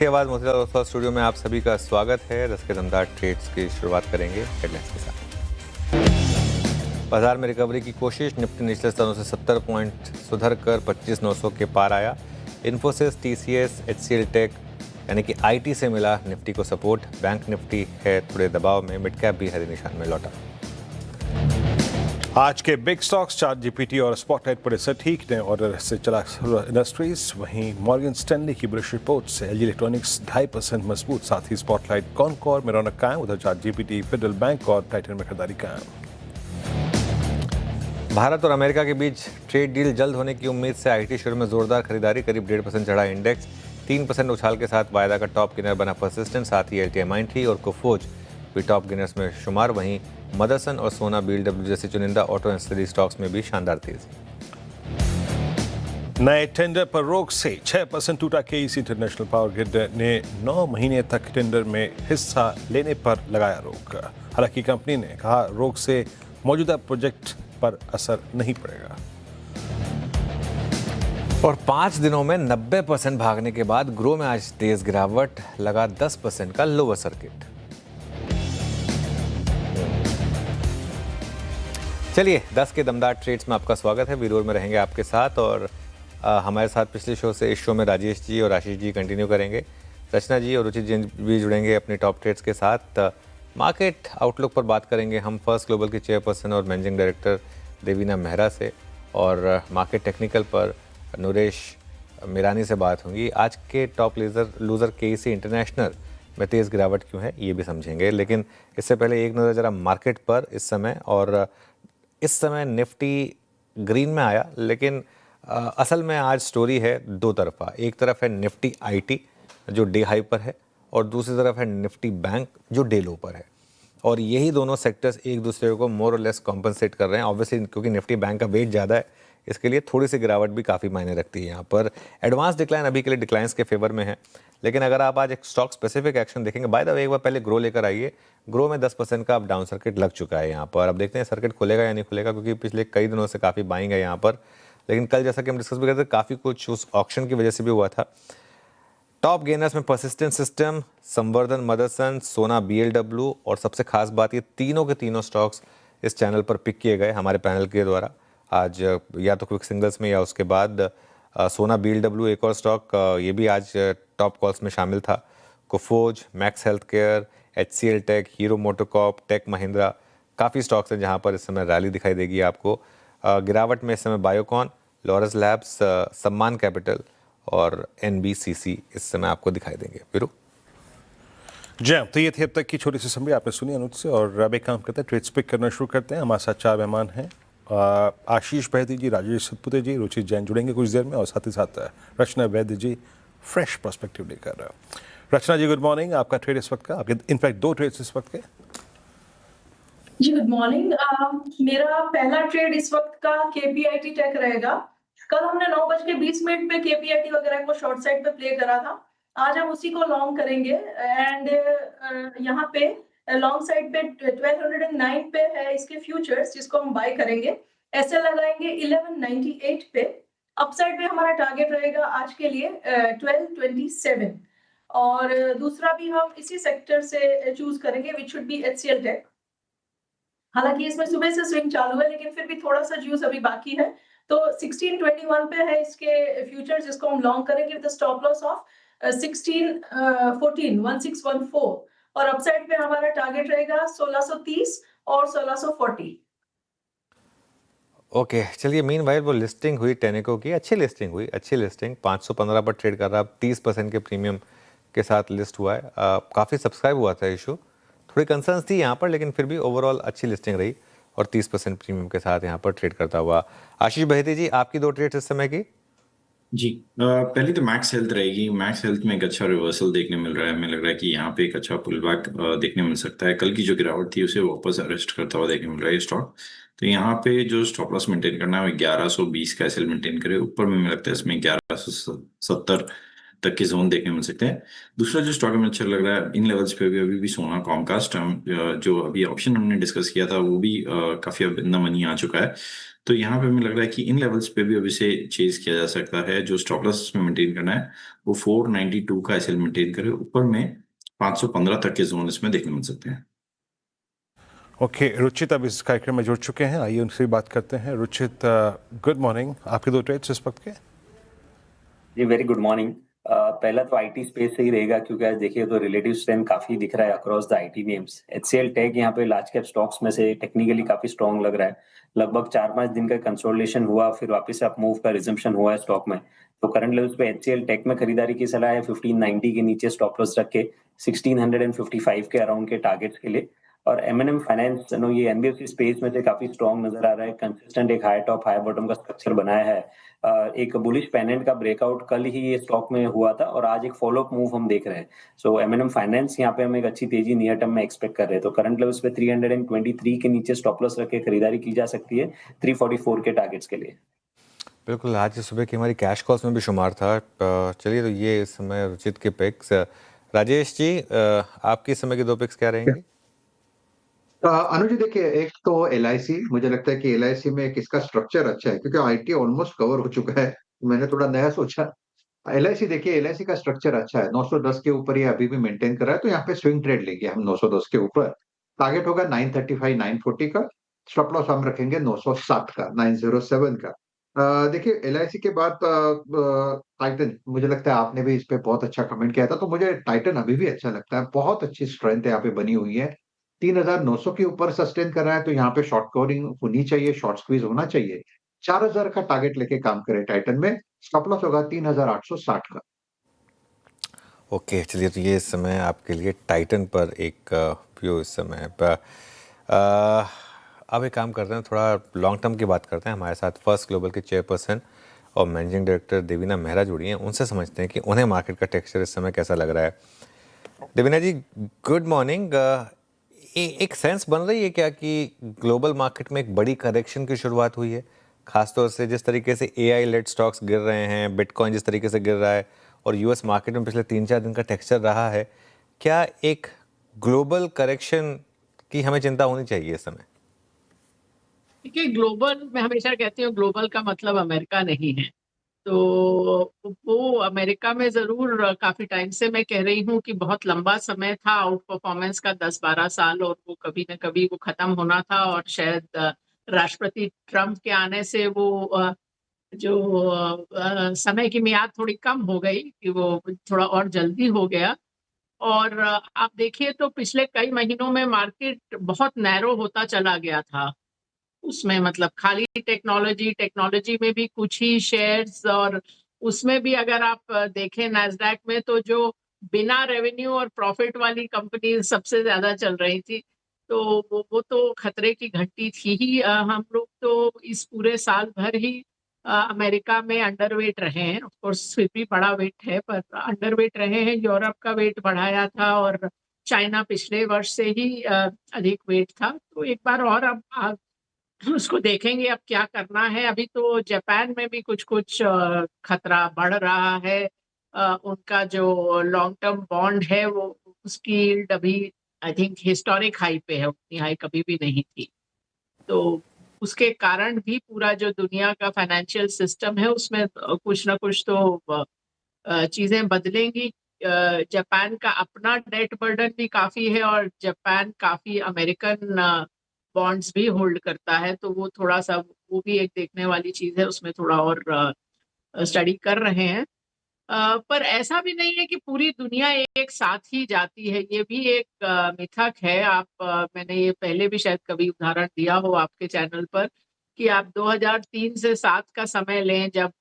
के बाद मोतीलाल ओसवाल स्टूडियो में आप सभी का स्वागत है। रस के दमदार ट्रेड्स की शुरुआत करेंगे हेडलाइंस के साथ। बाजार में रिकवरी की कोशिश, निफ्टी निचले स्तरों से 70 पॉइंट सुधर कर 25,900 के पार आया। इन्फोसिस, टीसीएस, एचसीएल टेक यानी कि आईटी से मिला निफ्टी को सपोर्ट। बैंक निफ्टी है थोड़े दबाव में, मिड कैप भी हरे निशान में लौटा। आज के बिग स्टॉक्स चार्ट जीपीटी और स्पॉटलाइट पड़े से ठीक ने ऑर्डर से चला इंडस्ट्रीज। वहीं मॉर्गन स्टैनली की बुलिश रिपोर्ट से एलजी इलेक्ट्रॉनिक्स 2.5% मजबूत, साथ ही स्पॉटलाइट कॉनकॉर में रौनक कायम। उधर चार्ट जीपीटी, फेडरल बैंक और टाइटन में खरीदारी कायम। भारत और अमेरिका के बीच ट्रेड डील जल्द होने की उम्मीद से आईटी शेयर में जोरदार खरीदारी, करीब 1.5% चढ़ा इंडेक्स। 3% उछाल के साथ वायदा का टॉप गेनर बना परसिस्टेंट, साथ ही एलटीआई माइंट्री और कोफोज भी टॉप गेनर्स में शुमार। वहीं मदरसन और सोना बीएलडब्ल्यू जैसे चुनिंदा ऑटो एंसिलरी स्टॉक्स में भी शानदार तेजी। नए टेंडर पर रोक से 6% टूटा। केईसी इंटरनेशनल पावर ग्रिड ने 9 महीने तक टेंडर में हिस्सा लेने पर लगाया रोक। हालांकि कंपनी ने कहा रोक से मौजूदा प्रोजेक्ट पर असर नहीं पड़ेगा। और 5 दिनों में 90% भागने के बाद ग्रो में आज तेज गिरावट, लगा 10% का लोअर सर्किट। चलिए 10 के दमदार ट्रेड्स में आपका स्वागत है। वीरोर में रहेंगे आपके साथ और हमारे साथ पिछले शो से इस शो में राजेश जी और आशीष जी कंटिन्यू करेंगे। रचना जी और रुचि जी भी जुड़ेंगे अपने टॉप ट्रेड्स के साथ। मार्केट आउटलुक पर बात करेंगे हम फर्स्ट ग्लोबल की चेयरपर्सन और मैनेजिंग डायरेक्टर देवीना मेहरा से, और मार्केट टेक्निकल पर नूरेश मीरानी से बात होगी। आज के टॉप लूज़र केईसी इंटरनेशनल में तेज़ गिरावट क्यों है ये भी समझेंगे, लेकिन इससे पहले एक नज़र जरा मार्केट पर इस समय। और इस समय निफ्टी ग्रीन में आया, लेकिन असल में आज स्टोरी है दो तरफा। एक तरफ है निफ्टी आईटी जो डे हाई पर है, और दूसरी तरफ है निफ्टी बैंक जो डे लो पर है। और यही दोनों सेक्टर्स एक दूसरे को मोर और लेस कॉम्पनसेट कर रहे हैं। ऑब्वियसली क्योंकि निफ्टी बैंक का वेट ज़्यादा है, इसके लिए थोड़ी सी गिरावट भी काफ़ी मायने रखती है। यहाँ पर एडवांस डिक्लाइन अभी के लिए डिक्लाइंस के फेवर में है, लेकिन अगर आप आज एक स्टॉक स्पेसिफिक एक्शन देखेंगे, बाय द वे एक बार पहले ग्रो लेकर आइए। ग्रो में 10% का अब डाउन सर्किट लग चुका है यहाँ पर। अब देखते हैं सर्किट खुलेगा या नहीं खुलेगा, क्योंकि पिछले कई दिनों से काफ़ी बाइंग है यहाँ पर। लेकिन कल जैसा कि हम डिस्कस भी करते थे, काफ़ी कुछ उस ऑक्शन की वजह से भी हुआ था। टॉप गेनर्स में परसिस्टेंट सिस्टम, संवर्धन मदरसन, सोना बीएलडब्ल्यू, और सबसे खास बात ये तीनों के तीनों स्टॉक्स इस चैनल पर पिक किए गए हमारे पैनल के द्वारा आज, या तो क्विक सिंगल्स में या उसके बाद सोना बीएलडब्ल्यू एक और स्टॉक ये भी आज टॉप कॉल्स में शामिल था। Coforge, max health care, HCL tech, hero MotoCorp, tech Mahindra, काफ़ी स्टॉक्स हैं जहां पर इस समय रैली दिखाई देगी आपको। गिरावट में इस समय बायोकॉन, लॉरस लैब्स, सम्मान कैपिटल और एनबीसीसी इस समय आपको दिखाई देंगे। वीरू जय, तो ये थी अब तक की छोटी सी समरी, आपने सुनी अनुज से। और अब एक काम करते हैं, ट्रेड्स पिक करना शुरू करते हैं। हमारे साथ 4 मेहमान हैं। आशीष बहती जी, राजेश सतपुते जी, रुचि जैन जुड़ेंगे कुछ देर में, और साथ ही साथ रचना वैद्य जी फ्रेश पर्सपेक्टिव लेकर। रचना जी गुड मॉर्निंग। आपका ट्रेड इस वक्त का, आपके इनफैक्ट 2 ट्रेड्स इस वक्त के। जी गुड मॉर्निंग। मेरा पहला ट्रेड इस वक्त का केपीआईटी टेक रहेगा। कल हमने 9:20 पे केपीआईटी वगैरह को शॉर्ट साइड पे प्ले करा था, आज हम उसी को लॉन्ग करेंगे। एंड यहाँ पे लॉन्ग साइड पे 1209 पे है इसके फ्यूचर्स, जिसको हम बाय करेंगे। ऐसे लगाएंगे 1198 पे। अपसाइड पे हमारा टारगेट रहेगा आज के लिए 1227। और दूसरा भी हम इसी सेक्टर से चूज करेंगे, which should be HCL Tech. हालांकि इसमें सुबह से स्विंग चालू है, लेकिन फिर भी थोड़ा सा ज्यूस अभी बाकी है। तो 1621 पे है इसके फ्यूचर्स, जिसको हम लॉन्ग करेंगे विद स्टॉप लॉस ऑफ 1614 और अपसाइड पे हमारा टारगेट रहेगा 1630 और 1640। ओके चलिए, मीन वाइल वो लिस्टिंग हुई टेनेको की, अच्छी लिस्टिंग हुई, अच्छी लिस्टिंग 515 पर ट्रेड कर रहा, 30% के प्रीमियम के साथ लिस्ट हुआ है। काफ़ी सब्सक्राइब हुआ था इशू, थोड़ी कंसर्न्स थी यहाँ पर, लेकिन फिर भी ओवरऑल अच्छी लिस्टिंग रही और 30% प्रीमियम के साथ यहाँ पर ट्रेड करता हुआ। आशीष बहेती जी, आपकी 2 ट्रेड्स इस समय की। जी पहली तो मैक्स हेल्थ रहेगी। मैक्स हेल्थ में एक अच्छा रिवर्सल देखने मिल रहा है। हमें लग रहा है कि यहाँ पे एक अच्छा पुल बैक देखने मिल सकता है। कल की जो गिरावट थी उसे वापस अरेस्ट करता हुआ देखने मिल रहा है ये स्टॉक। तो यहाँ पे जो स्टॉप लॉस मेंटेन करना है वो 1120 का एसएल मेंटेन करे। ऊपर में मुझे लगता है इसमें 1170 तक के जोन देखने मिल सकते हैं। दूसरा जो स्टॉक हमें अच्छा लग रहा है इन लेवल्स पे अभी भी सोना कॉमकास्ट, जो अभी ऑप्शन हमने डिस्कस किया था वो भी काफी अब इन द मनी आ चुका है। तो यहाँ पे हमें लग रहा है कि इन लेवल्स पे भी अभी से चेज किया जा सकता है। जो स्टॉप लॉस में मेंटेन करना है वो 492 का एसएल मेंटेन करे, ऊपर में 515 तक के जोन इसमें देखने मिल सकते हैं। ओके, रुचित अब इस कार्यक्रम में जुड़ चुके हैं, आइए उनसे बात करते हैं। Ruchit, good morning. आपके दो ट्रेड्स इस वक्त के? जी वेरी गुड मॉर्निंग। पहला तो आईटी स्पेस से ही रहेगा, क्योंकि आज देखिए तो रिलेटिव स्ट्रेंथ काफी दिख रहा है across the IT names. HCL Tech यहाँ पे लार्ज कैप स्टॉक्स में से टेक्निकली काफी स्ट्रॉन्ग लग रहा है। लगभग 4-5 दिन का कंसोलिडेशन हुआ, फिर वापस से अप मूव का रिजम्पशन हुआ है स्टॉक में। तो करंट लेवल्स पे एचसीएल टेक में खरीदारी की सलाह है 1590 के नीचे स्टॉप लॉस रख के 1655 के अराउंड के टारगेट्स के लिए। और एमएनएम फाइनेंस ये एनबीएफसी स्पेस में से काफी स्ट्रॉन्ग नजर आ रहा है। कंसिस्टेंट एक हाई टॉप हाई बॉटम का स्ट्रक्चर बनाया है। एक बुलिश पेनेंट का ब्रेकआउट कल ही ये स्टॉक में हुआ था और आज एक फॉलो अप मूव हम देख रहे हैं। सो एमएनएम फाइनेंस यहाँ पे हम एक अच्छी तेजी नियर टर्म में एक्सपेक्ट कर रहे हैं। तो करंट लेवल्स पे 323 के नीचे स्टॉप लॉस रख के खरीदारी की जा सकती है 344 के टारगेट्स के लिए। बिल्कुल, आज सुबह की हमारी कैश कॉल्स में भी शुमार था। चलिए, तो ये इस समय रुचित के पिक्स। राजेश जी, आपकी इस समय की दो पिक्स क्या रहेंगे? अनुज जी, देखिए, एक तो एलआईसी, मुझे लगता है कि एलआईसी में एक इसका स्ट्रक्चर अच्छा है क्योंकि आईटी ऑलमोस्ट कवर हो चुका है। मैंने थोड़ा नया सोचा। एलआईसी, देखिए, एलआईसी का स्ट्रक्चर अच्छा है, 910 के ऊपर ये अभी भी मेंटेन कर रहा है, तो यहाँ पे स्विंग ट्रेड लेंगे हम 910 के ऊपर। टारगेट होगा 935 940 का। स्टॉप लॉस हम रखेंगे 907 का, 907 का। देखिए, एलआईसी के बाद टाइटन, मुझे लगता है आपने भी इस पे बहुत अच्छा कमेंट किया था, तो मुझे टाइटन अभी भी अच्छा लगता है। बहुत अच्छी स्ट्रेंथ यहाँ पे बनी हुई है। 3900 के ऊपर सस्टेन कर रहा है, तो यहाँ पे शॉर्ट कवरिंग होनी चाहिए, शॉर्ट स्क्वीज होना चाहिए। 4000 का टारगेट लेके काम करें टाइटन में। स्टॉप लॉस होगा 3860 का। ओके, चलिए, तो ये इस समय आपके लिए टाइटन पर एक व्यू इस समय पर। अब एक काम करते हैं, थोड़ा लॉन्ग टर्म की बात करते हैं। हमारे साथ फर्स्ट ग्लोबल के चेयरपर्सन और मैनेजिंग डायरेक्टर देवीना मेहरा जुड़ी हैं। उनसे समझते हैं कि उन्हें मार्केट का टेक्सचर इस समय कैसा लग रहा है। देवीना जी, गुड मॉर्निंग। एक सेंस बन रही है क्या कि ग्लोबल मार्केट में एक बड़ी करेक्शन की शुरुआत हुई है, खासतौर से जिस तरीके से एआई लेड स्टॉक्स गिर रहे हैं, बिटकॉइन जिस तरीके से गिर रहा है, और यूएस मार्केट में पिछले 3-4 दिन का टेक्सचर रहा है। क्या एक ग्लोबल करेक्शन की हमें चिंता होनी चाहिए इस समय? देखिए, ग्लोबल, मैं हमेशा कहती हूँ ग्लोबल का मतलब अमेरिका नहीं है। तो वो अमेरिका में जरूर काफी टाइम से मैं कह रही हूँ कि बहुत लंबा समय था आउट परफॉर्मेंस का, 10-12 साल, और वो कभी न कभी वो खत्म होना था। और शायद राष्ट्रपति ट्रम्प के आने से वो समय की मियाद थोड़ी कम हो गई, कि वो थोड़ा और जल्दी हो गया। और आप देखिए तो पिछले कई महीनों में मार्केट बहुत नैरो होता चला गया था। उसमें मतलब खाली टेक्नोलॉजी में भी कुछ ही शेयर्स, और उसमें भी अगर आप देखें नैस्डैक में, तो जो बिना रेवेन्यू और प्रॉफिट वाली कंपनी सबसे ज्यादा चल रही थी। तो वो तो खतरे की घंटी थी ही। हम लोग तो इस पूरे साल भर ही अमेरिका में अंडरवेट रहे हैं। ऑफ कोर्स फिर भी बड़ा वेट है, पर अंडरवेट रहे हैं। यूरोप का वेट बढ़ाया था, और चाइना पिछले वर्ष से ही अधिक वेट था। तो एक बार और अब उसको देखेंगे अब क्या करना है। अभी तो जापान में भी कुछ कुछ खतरा बढ़ रहा है। उनका जो लॉन्ग टर्म बॉन्ड है, वो उसकी यील्ड अभी आई थिंक हिस्टोरिक हाई पे है, उतनी हाई कभी भी नहीं थी। तो उसके कारण भी पूरा जो दुनिया का फाइनेंशियल सिस्टम है, उसमें कुछ ना कुछ तो चीजें बदलेंगी। जापान का अपना डेट बर्डन भी काफी है, और जापान काफी अमेरिकन बॉन्ड्स भी होल्ड करता है। तो वो थोड़ा सा, वो भी एक देखने वाली चीज है। उसमें थोड़ा और स्टडी कर रहे हैं। पर ऐसा भी नहीं है कि पूरी दुनिया एक साथ ही जाती है, ये भी एक मिथक है। मैंने ये पहले भी शायद कभी उदाहरण दिया हो आपके चैनल पर, कि आप 2003 से 2007 का समय लें, जब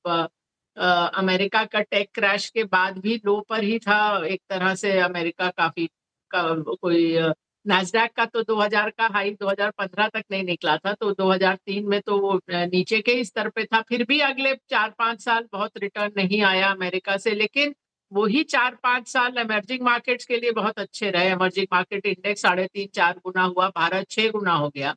अमेरिका का टेक क्रैश के बाद भी लो पर ही था एक तरह से अमेरिका। काफी कोई नैस्डैक का तो 2000 का हाई 2015 तक नहीं निकला था, तो 2003 में तो वो नीचे के ही स्तर पे था। फिर भी अगले 4-5 साल बहुत रिटर्न नहीं आया अमेरिका से, लेकिन वही 4-5 साल इमर्जिंग मार्केट्स के लिए बहुत अच्छे रहे। इमर्जिंग मार्केट इंडेक्स 3.5-4 गुना हुआ, भारत 6 गुना हो गया।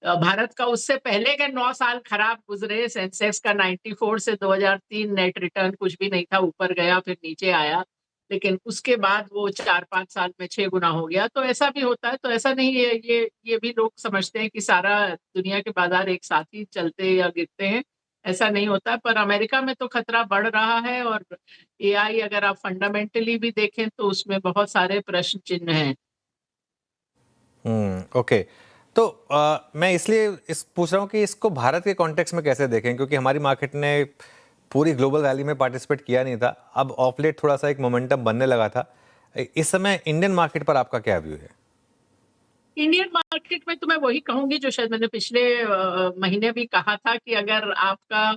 भारत का उससे पहले के 9 साल खराब गुजरे। सेंसेक्स का 94 से 2003 नेट रिटर्न कुछ भी नहीं था, ऊपर गया फिर नीचे आया। लेकिन उसके बाद वो 4-5 साल में 6 गुना हो गया। तो ऐसा भी होता है, तो ऐसा नहीं है, ये भी लोग समझते हैं कि सारा दुनिया के बाजार एक साथ ही चलते या गिरते हैं, ऐसा नहीं होता है। पर अमेरिका में तो खतरा बढ़ रहा है, और एआई अगर आप फंडामेंटली भी देखें तो उसमें बहुत सारे प्रश्न चिन्ह हैं। ओके। तो मैं इसलिए इस पूछ रहा हूँ कि इसको भारत के कॉन्टेक्स्ट में कैसे देखें, क्योंकि हमारी मार्केट ने पूरी ग्लोबल रैली में पार्टिसिपेट किया नहीं था। अब ऑफ लेट थोड़ा सा एक मोमेंटम बनने लगा था। इस समय इंडियन मार्केट पर आपका क्या व्यू है? इंडियन मार्केट में तो मैं वही कहूंगी जो शायद मैंने पिछले महीने भी कहा था कि अगर आपका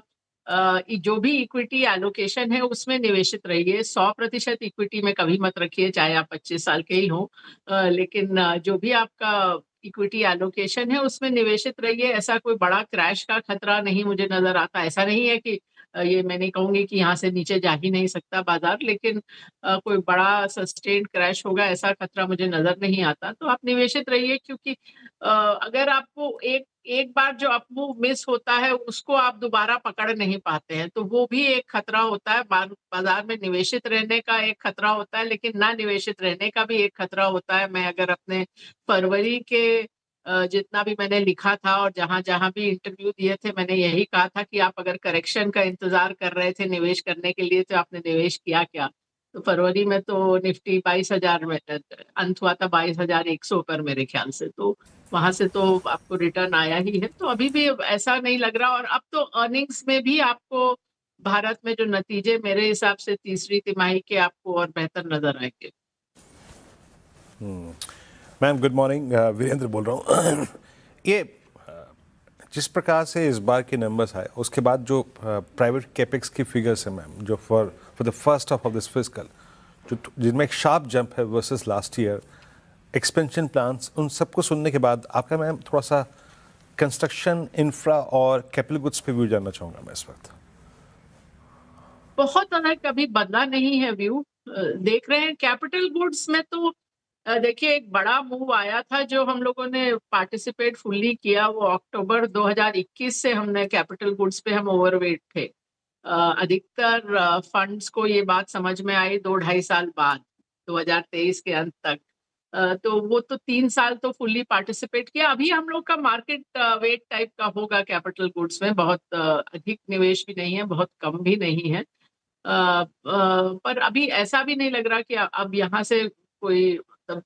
जो भी इक्विटी एलोकेशन है उसमें निवेशित रहिए। 100% इक्विटी में कभी मत रखिए, चाहे आप 25 साल के ही हो, लेकिन जो भी आपका इक्विटी एलोकेशन है उसमें निवेशित रहिए। ऐसा कोई बड़ा क्रैश का खतरा नहीं मुझे नजर आता। ऐसा नहीं है कि ये मैं नहीं कहूंगी कि यहाँ से नीचे जा ही नहीं सकता बाजार, लेकिन कोई बड़ा सस्टेन्ड क्रैश होगा ऐसा खतरा मुझे नजर नहीं आता। तो आप निवेशित रहिए, क्योंकि अगर आपको एक एक बार जो अपमूव मिस होता है उसको आप दोबारा पकड़ नहीं पाते हैं, तो वो भी एक खतरा होता है। बाजार में निवेशित रहने का एक खतरा होता है, लेकिन ना निवेशित रहने का भी एक खतरा होता है। मैं अगर अपने फरवरी के जितना भी मैंने लिखा था और जहां जहां भी इंटरव्यू दिए थे, मैंने यही कहा था कि आप अगर करेक्शन का इंतजार कर रहे थे निवेश करने के लिए तो आपने निवेश किया क्या? तो फरवरी में तो निफ्टी 22,000 में अंत हुआ था, 22,100 पर मेरे ख्याल से। तो वहां से तो आपको रिटर्न आया ही है। तो अभी भी ऐसा नहीं लग रहा, और अब तो अर्निंग्स में भी आपको भारत में जो नतीजे मेरे हिसाब से तीसरी तिमाही के आपको और बेहतर नजर आएंगे। मैम गुड मॉर्निंग, वीरेंद्र बोल रहा हूँ। ये जिस प्रकार से इस बार के नंबर्स आए उसके बाद जो प्राइवेट कैपेक्स की फिगर्स है मैम, जो for the first half of this fiscal, जो जिनमें एक शार्प जंप है versus last year, expansion plans, उन सबको सुनने के बाद आपका मैम थोड़ा सा कंस्ट्रक्शन, इंफ्रा और कैपिटल गुड्स पे व्यू जानना चाहूँगा मैं इस वक्त। बहुत अलग कभी बदला नहीं है व्यू। देख रहे हैं कैपिटल गुड्स में तो देखिए एक बड़ा मूव आया था जो हम लोगों ने पार्टिसिपेट फुल्ली किया, वो अक्टूबर 2021 से हमने कैपिटल गुड्स पे हम ओवरवेट थे। अधिकतर फंड्स को ये बात समझ में आई 2-2.5 साल बाद, 2023 के अंत तक। तो वो तो 3 साल तो फुल्ली पार्टिसिपेट किया। अभी हम लोग का मार्केट वेट टाइप का होगा कैपिटल गुड्स में, बहुत अधिक निवेश भी नहीं है, बहुत कम भी नहीं है। पर अभी ऐसा भी नहीं लग रहा कि अब यहाँ से कोई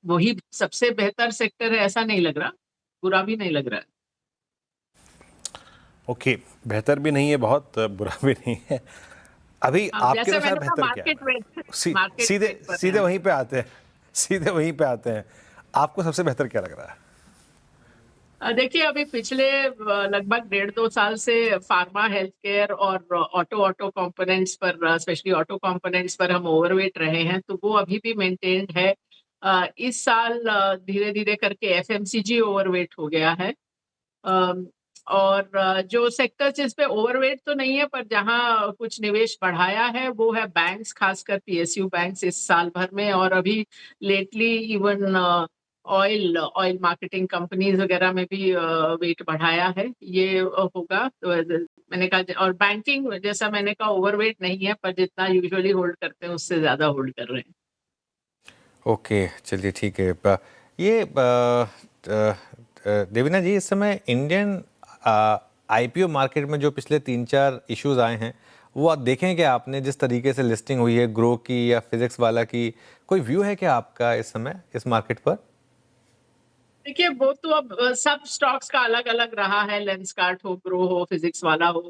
वही सबसे बेहतर सेक्टर है, ऐसा नहीं लग रहा, बुरा भी नहीं लग रहा है। ओके, बेहतर भी नहीं है, बहुत बुरा भी नहीं है। अभी आपके जैसे अनुसार मैंने कहा बेहतर क्या मार्केट है? वेट, सीधे सीधे वहीं पे आते हैं, सीधे वहीं पे आते हैं। आपको सबसे बेहतर क्या लग रहा है? देखिए अभी पिछले लगभग 1.5-2 साल से फार्मा, हेल्थ केयर और ऑटो कंपोनेंट्स पर, स्पेशली ऑटो कंपोनेंट्स पर हम ओवरवेट रहे हैं, तो वो अभी भी मेंटेन्ड है। इस साल धीरे धीरे करके एफएमसीजी ओवरवेट हो गया है। और जो सेक्टर जिस पे ओवरवेट तो नहीं है पर जहां कुछ निवेश बढ़ाया है वो है बैंक्स, खासकर पीएसयू बैंक्स इस साल भर में, और अभी lately even oil marketing companies वगैरह में भी वेट बढ़ाया है। ये होगा तो मैंने कहा, और बैंकिंग जैसा मैंने कहा ओवरवेट नहीं है, पर जितना यूजुअली होल्ड करते हैं उससे ज्यादा होल्ड कर रहे हैं। ओके, चलिए ठीक है। ये देवीना जी, इस समय इंडियन आईपीओ मार्केट में जो पिछले 3-4 इश्यूज आए हैं वो आप देखें कि आपने जिस तरीके से लिस्टिंग हुई है ग्रो की या फिजिक्स वाला की, कोई व्यू है क्या आपका इस समय इस मार्केट पर? देखिए वो तो अब सब स्टॉक्स का अलग अलग रहा है, लेंसकार्ट हो, ग्रो हो, फिजिक्स वाला हो,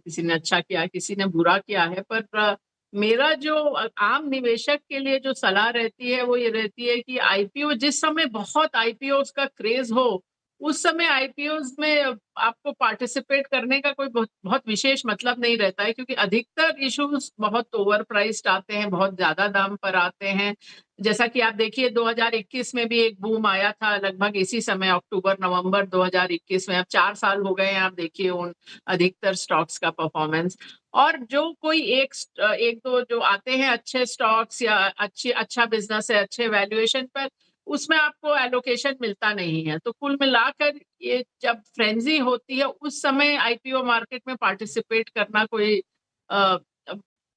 किसी ने अच्छा किया किसी ने बुरा किया है। पर मेरा जो आम निवेशक के लिए जो सलाह रहती है वो ये रहती है कि आईपीओ जिस समय बहुत आईपीओ का क्रेज हो उस समय आईपीओ में आपको पार्टिसिपेट करने का कोई बहुत विशेष मतलब नहीं रहता है, क्योंकि अधिकतर इश्यूज बहुत ओवर प्राइस्ड आते हैं, बहुत ज्यादा दाम पर आते हैं। जैसा कि आप देखिए 2021 में भी एक बूम आया था लगभग इसी समय, अक्टूबर नवंबर 2021 में। अब 4 साल हो गए हैं, आप देखिए उन अधिकतर स्टॉक्स का परफॉर्मेंस। और जो कोई एक दो जो आते हैं अच्छे स्टॉक्स या अच्छा बिजनेस है, अच्छे वैल्यूएशन पर, उसमें आपको एलोकेशन मिलता नहीं है। तो कुल मिलाकर ये जब फ्रेंजी होती है उस समय आईपीओ मार्केट में पार्टिसिपेट करना कोई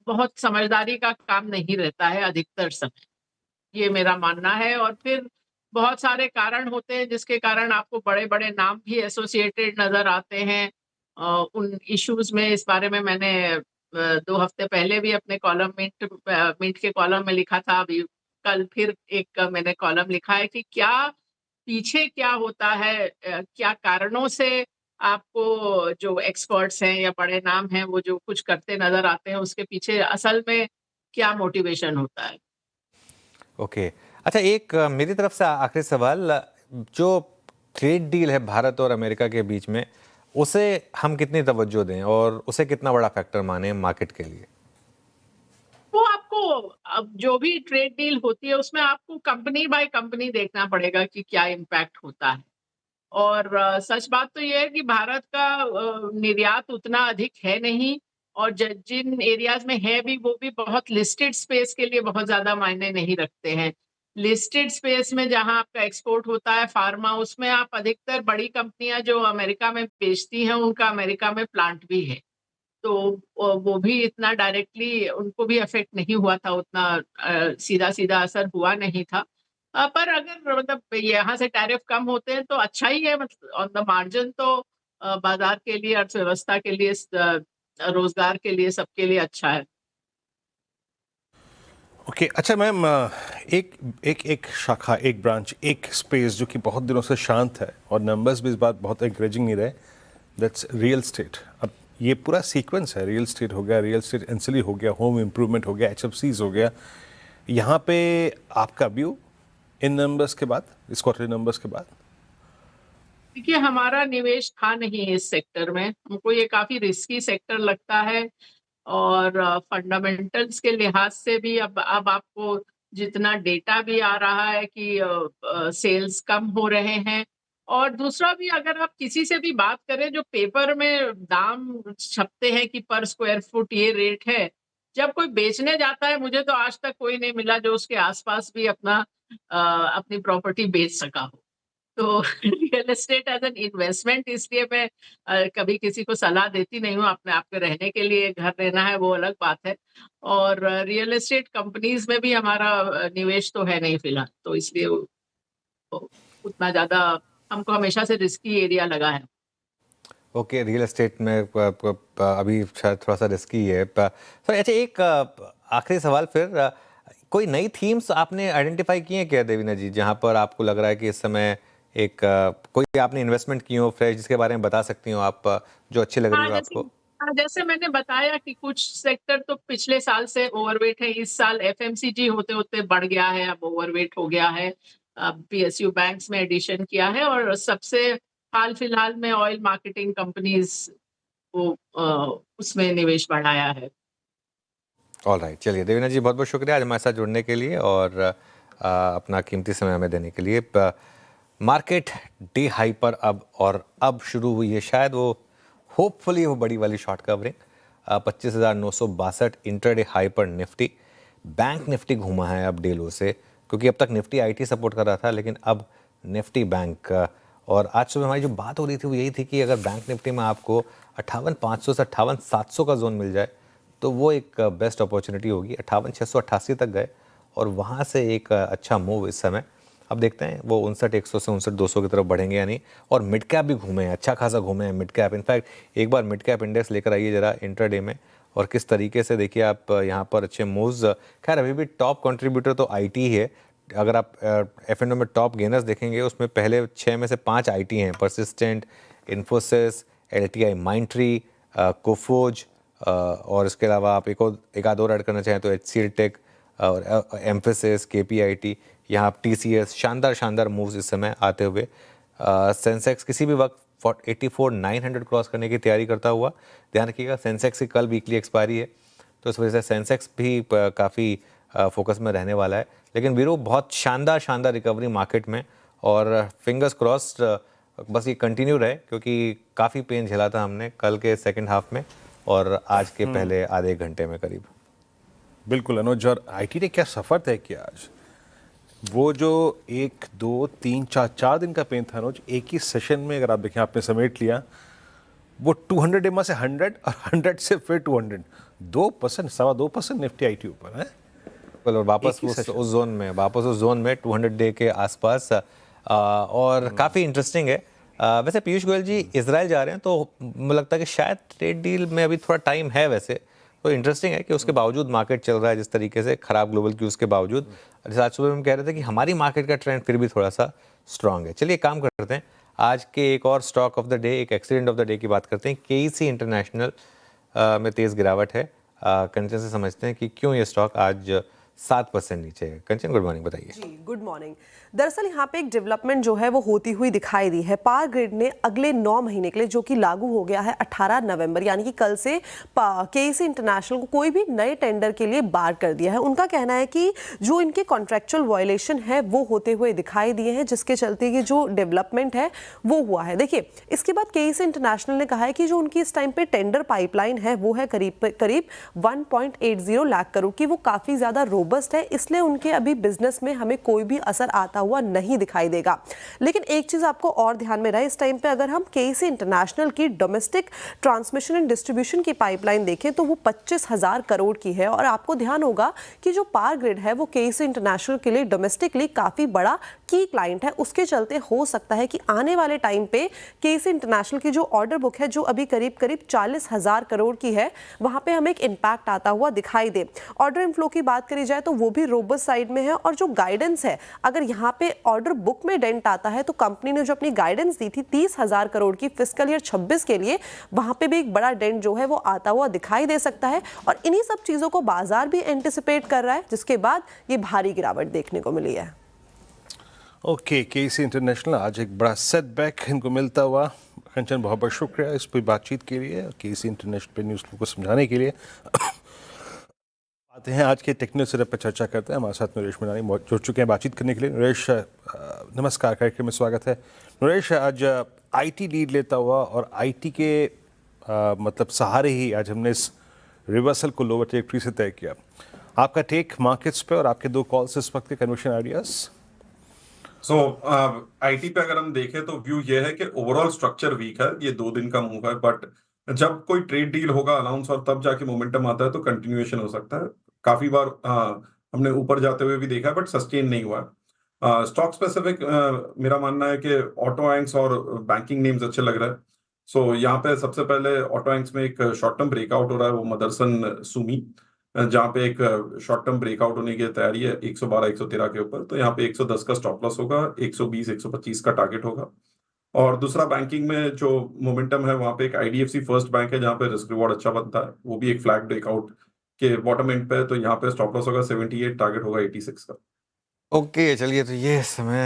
बहुत समझदारी का काम नहीं रहता है अधिकतर समय, ये मेरा मानना है। और फिर बहुत सारे कारण होते हैं जिसके कारण आपको बड़े-बड़े नाम भी एसोसिएटेड नज़र आते हैं उन इश्यूज़ में। इस बारे में मैंने 2 हफ्ते पहले भी अपने कॉलम मिंट के कॉलम में लिखा था। अभी कल फिर एक मैंने कॉलम लिखा है कि क्या पीछे क्या होता है, क्या कारणों से आपको जो एक्सपर्ट्स हैं या बड़े नाम हैं वो जो कुछ करते नज़र आते हैं, उसके पीछे असल में क्या मोटिवेशन होता है? ओके। अच्छा, एक मेरी तरफ से आखिरी सवाल, जो ट्रेड डील है भारत और अमेरिका के बीच में, उसे हम कितनी तवज्जो दें और उसे कितना बड़ा फैक्टर माने मार्केट के लिए? वो आपको अब जो भी ट्रेड डील होती है उसमें आपको कंपनी बाय कंपनी देखना पड़ेगा कि क्या इम्पैक्ट होता है। और सच बात तो ये है कि भारत का निर्यात उतना अधिक है नहीं, और जिन एरियाज में है भी वो भी बहुत लिस्टेड स्पेस के लिए बहुत ज्यादा मायने नहीं रखते हैं। लिस्टेड स्पेस में जहां आपका एक्सपोर्ट होता है फार्मा, उसमें आप अधिकतर बड़ी कंपनियां जो अमेरिका में बेचती हैं उनका अमेरिका में प्लांट भी है, तो वो भी इतना डायरेक्टली उनको भी अफेक्ट नहीं हुआ था, उतना सीधा सीधा असर हुआ नहीं था। पर अगर मतलब यहाँ से टैरिफ कम होते हैं तो अच्छा ही है, मतलब ऑन द मार्जिन तो बाजार के लिए, अर्थव्यवस्था के लिए, रोजगार के लिए, सबके लिए अच्छा है। ओके, अच्छा मैम, एक एक एक शाखा, एक ब्रांच, एक स्पेस जो कि बहुत दिनों से शांत है और नंबर्स भी इस बात बहुत एनकरेजिंग नहीं रहे, दैट्स रियल स्टेट। अब ये पूरा सीक्वेंस है, रियल स्टेट हो गया, रियल स्टेट एंसिली हो गया, होम इम्प्रूवमेंट हो गया, HFCs हो गया। यहाँ पे आपका व्यू इन नंबर्स के बाद, इस क्वार्टरली नंबर्स के बाद? देखिए, हमारा निवेश था नहीं इस सेक्टर में, हमको ये काफी रिस्की सेक्टर लगता है। और फंडामेंटल्स के लिहाज से भी अब आपको जितना डेटा भी आ रहा है कि सेल्स कम हो रहे हैं, और दूसरा भी अगर आप किसी से भी बात करें, जो पेपर में दाम छपते हैं कि पर स्क्वायर फुट ये रेट है, जब कोई बेचने जाता है, मुझे तो आज तक कोई नहीं मिला जो उसके आसपास भी अपनी प्रॉपर्टी बेच सका हो। तो real estate as an investment, इसलिए मैं कभी किसी को सलाह देती नहीं हूँ। अपने आप के रहने के लिए घर लेना है वो अलग बात है, और रियल एस्टेट कंपनीज में भी हमारा निवेश तो है नहीं फिलहाल, तो इसलिए उतना ज्यादा हमको हमेशा से रिस्की एरिया लगा है। ओके, रियल एस्टेट में अभी शायद थोड़ा सा रिस्की है। सर, अच्छा, एक आखिरी सवाल फिर, कोई नई थीम्स आपने आइडेंटिफाई की हैं क्या देवीना जी, जहां पर आपको लग रहा है कि इस समय एक कोई आपने इन्वेस्टमेंट की हो फ्रेश, जिसके बारे में बता सकती हो आप, जो अच्छी लग रही हो आपको? जैसे मैंने बताया कि कुछ सेक्टर तो पिछले साल से ओवरवेट है, इस साल एफएमसीजी होते होते बढ़ गया है, अब ओवरवेट हो गया है। पीएसयू बैंक्स में एडिशन किया है, और सबसे हाल फिलहाल में ऑयल मार्केटिंग कंपनीज को उसमें निवेश बढ़ाया है। ऑल राइट, चलिए देवीना जी, बहुत बहुत शुक्रिया आज हमारे साथ जुड़ने के लिए और अपना कीमती समय हमें देने के लिए। मार्केट डे हाई पर अब शुरू हुई है, शायद वो होपफुली वो बड़ी वाली शॉर्ट कवरिंग। 25,962 इंटरडे हाई पर निफ्टी, बैंक निफ्टी घूमा है अब डे लो से, क्योंकि अब तक निफ्टी आईटी सपोर्ट कर रहा था, लेकिन अब निफ्टी बैंक। और आज सुबह हमारी जो बात हो रही थी वो यही थी कि अगर बैंक निफ्टी में आपको 58,500 से 58,700 का जोन मिल जाए तो वो एक बेस्ट अपॉर्चुनिटी होगी। 58,688 तक गए और वहाँ से एक अच्छा मूव इस समय। अब देखते हैं वो 59,100 से 59,200 की तरफ बढ़ेंगे या नहीं। और मिड कैप भी घूमे हैं, अच्छा खासा घूमे हैं मिड कैप। इनफैक्ट एक बार मिड कैप इंडेक्स लेकर आइए जरा इंट्राडे में, और किस तरीके से देखिए आप यहाँ पर अच्छे मूव्स। खैर अभी भी टॉप कंट्रीब्यूटर तो आईटी ही है। अगर आप F&O में टॉप गेनर्स देखेंगे, उसमें पहले 6 में से 5 आईटी हैं, परसिस्टेंट, इन्फोसिस, LTI माइंडट्री, कोफोज, और इसके अलावा आप एक आध और ऐड करना चाहें तो HCL टेक और एम्फेसिस, KPIT, यहाँ आप TCS, शानदार मूव्स इस समय आते हुए। सेंसेक्स किसी भी वक्त 84,900 क्रॉस करने की तैयारी करता हुआ। ध्यान रखिएगा, सेंसेक्स की कल वीकली एक्सपायरी है, तो इस वजह से सेंसेक्स भी काफ़ी फोकस में रहने वाला है। लेकिन वीरो बहुत शानदार रिकवरी मार्केट में, और फिंगर्स क्रॉस्ड बस ये कंटिन्यू रहे, क्योंकि काफ़ी पेन झेला था हमने कल के सेकंड हाफ में और आज के पहले आधे घंटे में करीब। बिल्कुल अनुज, और आईटी ने क्या सफ़र तय किया आज। वो जो 1, 2, 3, 4 दिन का पेन था अनुज, एक ही सेशन में अगर आप देखें आपने समेट लिया। वो 200 एमा से 100 और 100 से फिर 200, 2%, 2.25% निफ्टी आईटी ऊपर है। और वापस एक ही सेशन। उस जोन में 200 डे के आसपास और काफ़ी इंटरेस्टिंग है। वैसे पीयूष गोयल जी इसराइल जा रहे हैं तो मुझे लगता है कि शायद ट्रेड डील में अभी थोड़ा टाइम है। वैसे तो इंटरेस्टिंग है कि उसके बावजूद मार्केट चल रहा है जिस तरीके से, खराब ग्लोबल क्यूज के बावजूद। जैसे आज सुबह हम कह रहे थे कि हमारी मार्केट का ट्रेंड फिर भी थोड़ा सा स्ट्रांग है। चलिए काम करते हैं, आज के एक और स्टॉक ऑफ द डे, एक एक्सीडेंट ऑफ द डे की बात करते हैं। केईसी इंटरनेशनल में तेज़ गिरावट है। कंचन से समझते हैं कि क्यों ये स्टॉक आज 7% नीचे है। कंचन, गुड मॉर्निंग, बताइए। जी गुड मॉर्निंग। दरअसल यहाँ पे एक डेवलपमेंट जो है वो होती हुई दिखाई दी है। पावर ग्रिड ने अगले 9 महीने के लिए, जो कि लागू हो गया है 18 नवंबर यानी कि कल से, केईसी इंटरनेशनल को कोई भी नए टेंडर के लिए बार कर दिया है। उनका कहना है कि जो इनके कॉन्ट्रेक्चुअल वायलेशन है वो होते हुए दिखाई दिए हैं, जिसके चलते ये जो डेवलपमेंट है वो हुआ है। देखिए, इसके बाद केईसी इंटरनेशनल ने कहा है कि जो उनकी इस टाइम पे टेंडर पाइपलाइन है वो है करीब 1.80 लाख करोड़ की। वो काफ़ी ज़्यादा रोबस्ट है, इसलिए उनके अभी बिजनेस में हमें कोई भी असर आता हुआ नहीं दिखाई देगा। लेकिन एक चीज आपको और ध्यान में रहे, इस टाइम पे अगर हम केईसी इंटरनेशनल की डोमेस्टिक ट्रांसमिशन एंड डिस्ट्रीब्यूशन की पाइपलाइन देखें तो वो 25,000 करोड़ की है। और आपको ध्यान होगा कि जो पावर ग्रिड है वो केईसी इंटरनेशनल के लिए डोमेस्टिकली काफी बड़ा की क्लाइंट है। उसके चलते हो सकता है कि आने वाले टाइम पे केईसी इंटरनेशनल की जो ऑर्डर बुक है, जो अभी करीब 40,000 करोड़ की है, वहां पे हमें एक इंपैक्ट आता हुआ दिखाई दे। ऑर्डर इनफ्लो की बात करी जाए तो वो भी रोबस्ट साइड में है। और जो गाइडेंस है, अगर यहाँ पे ऑर्डर बुक में डेंट आता है तो कंपनी ने जो अपनी गाइडेंस दी थी 30,000 करोड़ की फिस्कल ईयर 26 के लिए, वहां पे भी एक बड़ा डेंट जो है वो आता हुआ दिखाई दे सकता है। और इन्हीं सब चीजों को बाजार भी एंटिसिपेट कर रहा है, जिसके बाद ये भारी गिरावट देखने को मिली है। ओके, केईसी इंटरनेशनल आज एक बड़ा सेटबैक इनको मिलता हुआ। कंचन, बहुत बहुत शुक्रिया इस पर बातचीत के लिए, केईसी इंटरनेशनल पे न्यूज़ को समझाने के लिए। आते हैं आज के टेक्निकल सेटअप पर चर्चा करते हैं। हमारे साथ नरेश मीनानी जुड़ चुके हैं बातचीत करने के लिए। नरेश, नमस्कार, कार्यक्रम में स्वागत है। नरेश, आज आईटी लीड लेता हुआ और आईटी के मतलब सहारे ही आज हमने इस रिवर्सल को लोअर ट्रेजेक्टरी से तय किया। आपका टेक मार्केट्स पे और आपके 2 कॉल्स इस वक्त के कन्वर्शन आइडियाज। आईटी पे अगर हम देखें तो व्यू ये है कि ओवरऑल स्ट्रक्चर वीक है, ये 2 दिन का मूव है, बट जब कोई ट्रेड डील होगा अनाउंस और तब जाके मोमेंटम आता है तो कंटिन्यूएशन हो सकता है। काफी बार हमने ऊपर जाते हुए भी देखा है बट सस्टेन नहीं हुआ है। स्टॉक स्पेसिफिक मेरा मानना है कि ऑटो एंक्स और बैंकिंग नेम्स अच्छे लग रहे हैं। सो यहाँ पे सबसे पहले ऑटो एंक्स में एक शॉर्ट टर्म ब्रेकआउट हो रहा है, वो मदरसन सुमी, जहाँ पे एक शॉर्ट टर्म ब्रेकआउट होने की तैयारी है 112-113 के ऊपर। तो यहाँ पे 110 का स्टॉप लॉस होगा, 120-125 का टारगेट होगा। और दूसरा बैंकिंग में जो मोमेंटम है वहां पे एक आईडीएफसी फर्स्ट बैंक है जहाँ पे रिस्क रिवॉर्ड अच्छा बनता है, वो भी एक फ्लैग ब्रेकआउट के बॉटम एंड पे है। तो यहाँ पे स्टॉप लॉस होगा 78, टारगेट होगा 86 का। ओके, चलिए, तो ये समय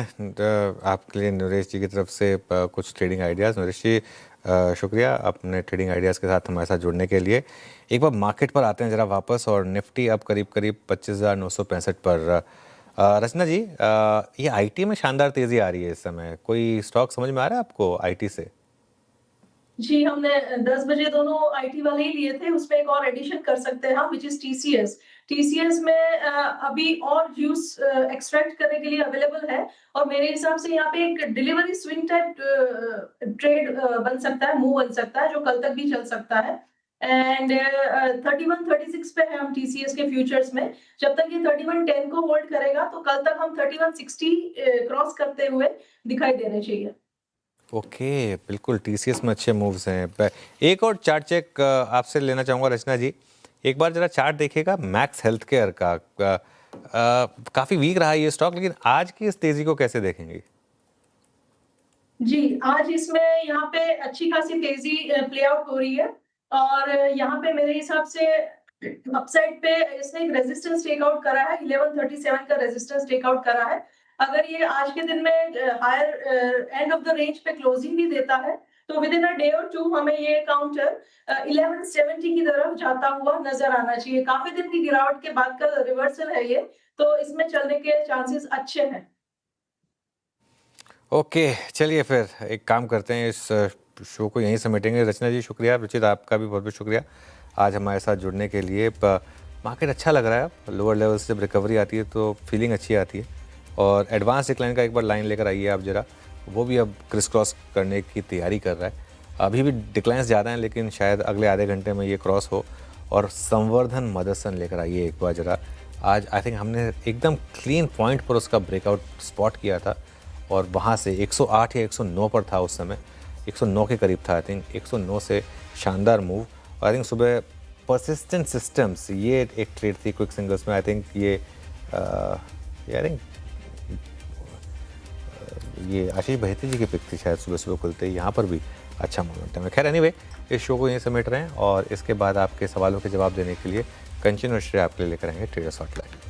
आपके लिए नरेश जी की तरफ से कुछ ट्रेडिंग आइडियाज़। नरेश जी, शुक्रिया अपने ट्रेडिंग आइडियाज़ के साथ हमारे साथ जुड़ने के लिए। एक बार मार्केट पर आते हैं ज़रा वापस, और निफ्टी अब करीब 25,965 पर। रचना जी, ये आईटी में शानदार तेज़ी आ रही है इस समय, कोई स्टॉक समझ में आ रहा है आपको आईटी से? जी, हमने 10 बजे दोनों आईटी वाले ही लिए थे, उसमें एक और एडिशन कर सकते हैं हम, विच इज टीसीएस। टीसीएस में अभी और जूस एक्सट्रैक्ट करने के लिए अवेलेबल है, और मेरे हिसाब से यहाँ पे एक डिलीवरी स्विंग टाइप ट्रेड बन सकता है, मूव बन सकता है, जो कल तक भी चल सकता है। एंड 31-36 पे है हम टीसीएस के फ्यूचर्स में। जब तक ये 3110 को होल्ड करेगा तो कल तक हम 3160 क्रॉस करते हुए दिखाई देने चाहिए। ओके, बिल्कुल, टीसीएस में अच्छे मूव्स हैं। एक और चार्ट चेक आपसे लेना चाहूँगा रचना जी, एक बार जरा चार्ट देखिएगा मैक्स हेल्थ केयर का। काफ़ी वीक रहा है ये स्टॉक, लेकिन आज की इस तेज़ी को कैसे देखेंगे? जी, आज इसमें यहाँ पे अच्छी खासी तेजी प्ले आउट हो रही है, और यहाँ पे मेरे हिसाब से अपसाइड पे इसने एक रेजिस्टेंस टेकआउट करा है, 1137 का रेजिस्टेंस टेकआउट करा है। अगर ये आज के दिन में higher end of the range पे क्लोजिंग भी देता है तो विद इन अ डे और 2 हमें ये काउंटर 1170 की तरफ जाता हुआ नजर आना चाहिए। काफी दिन की गिरावट के बाद का रिवर्सल है ये, तो इसमें चलने के चांसेस अच्छे हैं। ओके, चलिए फिर एक काम करते हैं, इस शो को यहीं समेटेंगे। रचना जी शुक्रिया, रुचित आपका भी बहुत बहुत शुक्रिया आज हमारे साथ जुड़ने के लिए। मार्केट अच्छा लग रहा है, लोअर लेवल से जब रिकवरी आती है तो फीलिंग अच्छी आती है, और एडवांस डिक्लाइन का एक बार लाइन लेकर आइए आप जरा, वो भी अब क्रिस क्रॉस करने की तैयारी कर रहा है। अभी भी डिक्लाइंस ज़्यादा हैं, लेकिन शायद अगले आधे घंटे में ये क्रॉस हो और संवर्धन मदरसन लेकर आइए एक बार ज़रा। आज आई थिंक हमने एकदम क्लीन पॉइंट पर उसका ब्रेकआउट स्पॉट किया था और वहाँ से 108 या 109 पर था उस समय, 109 के करीब था आई थिंक, 109 से शानदार मूव। और आई थिंक सुबह परसिस्टेंट सिस्टम्स ये एक ट्रेड थी क्विक सिंगल्स में। आई थिंक ये आई थिंक ये आशीष बहेती जी की पिक थी शायद सुबह सुबह खुलते ही, यहाँ पर भी अच्छा मोमेंटम है। खैर एनीवे इस शो को यहीं समेट रहे हैं और इसके बाद आपके सवालों के जवाब देने के लिए कंचन और श्रेय आपके लिए लेकर आएंगे ट्रेडर्स हॉटलाइन।